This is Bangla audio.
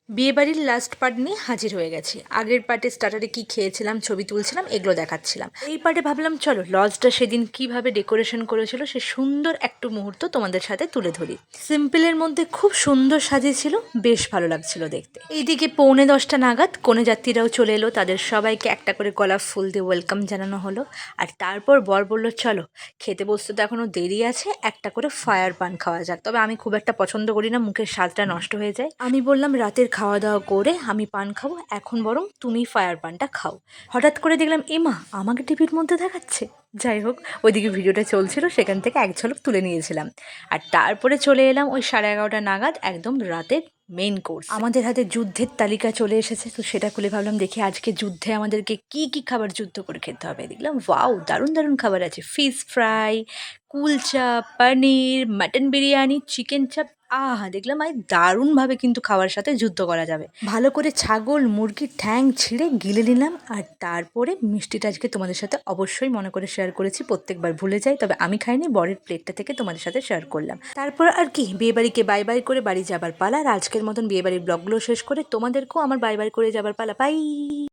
বিয়েবাড়ির লাস্ট পার্ট নিয়ে হাজির হয়ে গেছি। আগের পার্টে স্টার্টারে কি খেয়েছিলাম, ছবি তুলছিলাম, এগুলো দেখাচ্ছিলাম। এই পার্টে ভাবলাম চলো লজটা সেদিন কিভাবে ডেকোরেশন করেছিল সে সুন্দর একটু মুহূর্ত তোমাদের সাথে তুলে ধরি। সিম্পলের মধ্যে খুব সুন্দর সাজিয়েছিল, বেশ ভালো লাগছিল দেখতে। এইদিকে 9:45 নাগাদ কনে যাত্রীরাও চলে এলো, তাদের সবাইকে একটা করে গোলাপ ফুল দিয়ে ওয়েলকাম জানানো হলো। আর তারপর বর বলল চলো খেতে বসতে তো এখনো দেরি আছে, একটা করে ফায়ার পান খাওয়া যাক। তবে আমি খুব একটা পছন্দ করি না, মুখের স্বাদটা নষ্ট হয়ে যায়। আমি বললাম রাতের খাওয়া দাওয়া করে আমি পান খাবো, এখন বরং তুমি ফায়ার পানটা খাও। হঠাৎ করে দেখলাম এমা আমাকে টিভির মধ্যে দেখাচ্ছে। যাই হোক, ওইদিকে ভিডিওটা চলছিল, সেখান থেকে এক ঝলক তুলে নিয়েছিলাম। আর তারপরে চলে এলাম ওই 11:30 নাগাদ একদম রাতের মেইন কোর্স। আমাদের হাতে যুদ্ধের তালিকা চলে এসেছে, তো সেটা খুলে ভাবলাম দেখি আজকে যুদ্ধে আমাদেরকে কি কি খাবার যুদ্ধ করে খেতে হবে। দেখলাম ওয়াও, দারুণ দারুণ খাবার আছে। ফিশ ফ্রাই, কুলচা, পনির, মাটন বিরিয়ানি, চিকেন চাপ। দেখলাম দারুণভাবে কিন্তু খাওয়ার সাথে যুদ্ধ করা যাবে। ভালো করে ছাগল মুরগির ঠ্যাং ছিঁড়ে গিলে নিলাম। আর তারপরে মিষ্টিটা আজকে তোমাদের সাথে অবশ্যই মনে করে শেয়ার করেছি, প্রত্যেকবার ভুলে যাই, তবে আমি খাইনি, বরের প্লেটটা থেকে তোমাদের সাথে শেয়ার করলাম। তারপর আর কি, বিয়ে বাড়িকে বাই বাই করে বাড়ি যাবার পালা। আর আজকের মতন বিয়ে বাড়ির ব্লগগুলো শেষ করে তোমাদেরকেও আমার বাই বাই করে যাবার পালা। বাই।